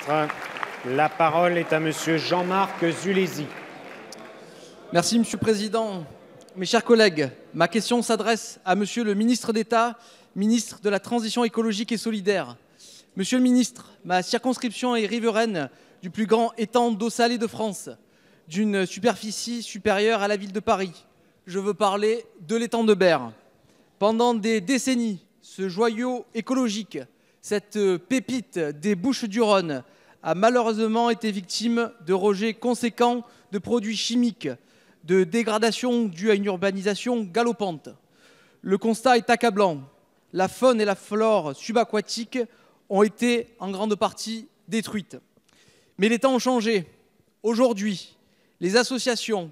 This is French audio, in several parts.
ministre. La parole est à Monsieur Jean-Marc Zulesi. Merci, Monsieur le Président. Mes chers collègues, ma question s'adresse à Monsieur le ministre d'État, ministre de la Transition écologique et solidaire. Monsieur le ministre, ma circonscription est riveraine du plus grand étang d'eau salée de France, d'une superficie supérieure à la ville de Paris. Je veux parler de l'étang de Berre. Pendant des décennies, ce joyau écologique, cette pépite des Bouches-du-Rhône, a malheureusement été victime de rejets conséquents de produits chimiques, de dégradation due à une urbanisation galopante. Le constat est accablant. La faune et la flore subaquatiques ont été en grande partie détruites. Mais les temps ont changé. Aujourd'hui, les associations,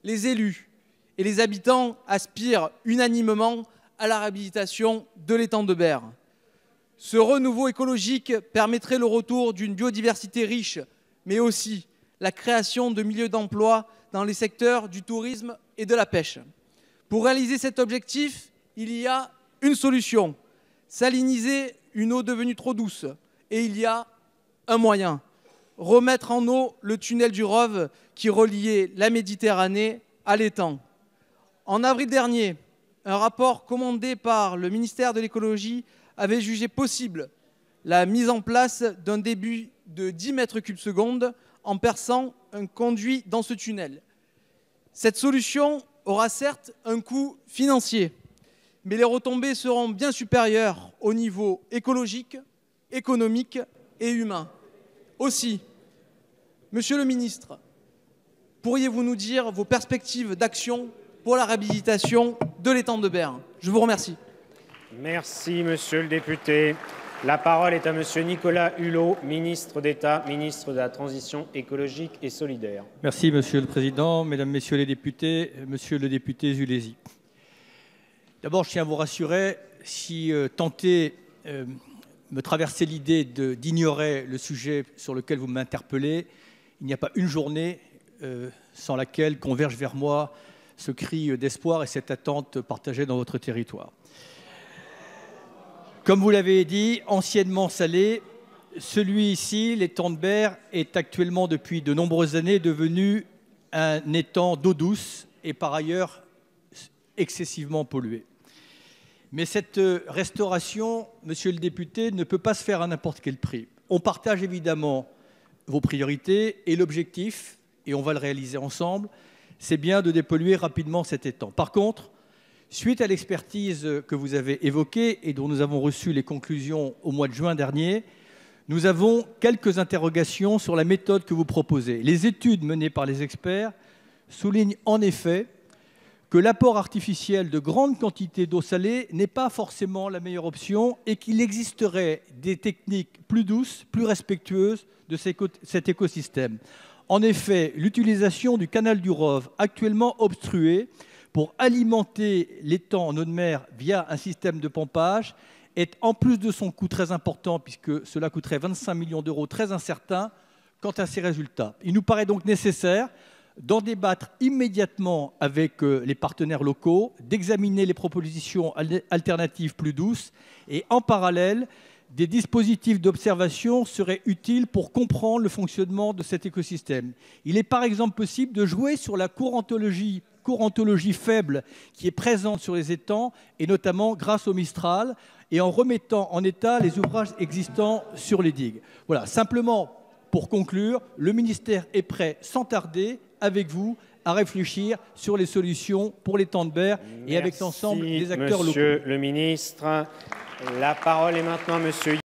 les élus et les habitants aspirent unanimement à la réhabilitation de l'étang de Berre. Ce renouveau écologique permettrait le retour d'une biodiversité riche, mais aussi la création de milieux d'emploi dans les secteurs du tourisme et de la pêche. Pour réaliser cet objectif, il y a une solution, saliniser une eau devenue trop douce. Et il y a un moyen, remettre en eau le tunnel du Rove qui reliait la Méditerranée à l'étang. En avril dernier, un rapport commandé par le ministère de l'écologie avait jugé possible la mise en place d'un débit de 10 mètres cubes secondes en perçant un conduit dans ce tunnel. Cette solution aura certes un coût financier, mais les retombées seront bien supérieures au niveau écologique, économique et humain. Aussi, Monsieur le ministre, pourriez-vous nous dire vos perspectives d'action pour la réhabilitation de l'étang de Berre? Je vous remercie. Merci, Monsieur le député. La parole est à Monsieur Nicolas Hulot, ministre d'État, ministre de la Transition écologique et solidaire. Merci, Monsieur le Président, Mesdames, Messieurs les députés, Monsieur le député Zulesi. D'abord, je tiens à vous rassurer, si tentez me traverser l'idée d'ignorer le sujet sur lequel vous m'interpellez, il n'y a pas une journée sans laquelle converge vers moi ce cri d'espoir et cette attente partagée dans votre territoire. Comme vous l'avez dit, anciennement salé, celui-ci, l'étang de Berre, est actuellement depuis de nombreuses années devenu un étang d'eau douce et par ailleurs excessivement pollué. Mais cette restauration, monsieur le député, ne peut pas se faire à n'importe quel prix. On partage évidemment vos priorités et l'objectif, et on va le réaliser ensemble, c'est bien de dépolluer rapidement cet étang. Par contre, suite à l'expertise que vous avez évoquée et dont nous avons reçu les conclusions au mois de juin dernier, nous avons quelques interrogations sur la méthode que vous proposez. Les études menées par les experts soulignent en effet que l'apport artificiel de grandes quantités d'eau salée n'est pas forcément la meilleure option et qu'il existerait des techniques plus douces, plus respectueuses de cet écosystème. En effet, l'utilisation du canal du Rove, actuellement obstrué, pour alimenter l'étang en eau de mer via un système de pompage, est en plus de son coût très important, puisque cela coûterait 25 millions d'euros, très incertain quant à ses résultats. Il nous paraît donc nécessaire d'en débattre immédiatement avec les partenaires locaux, d'examiner les propositions alternatives plus douces et en parallèle, des dispositifs d'observation seraient utiles pour comprendre le fonctionnement de cet écosystème. Il est par exemple possible de jouer sur la courantologie faible qui est présente sur les étangs et notamment grâce au Mistral et en remettant en état les ouvrages existants sur les digues. Voilà, simplement pour conclure, le ministère est prêt sans tarder avec vous à réfléchir sur les solutions pour l'étang de Berre et avec l'ensemble des acteurs locaux. Monsieur le ministre. La parole est maintenant à Monsieur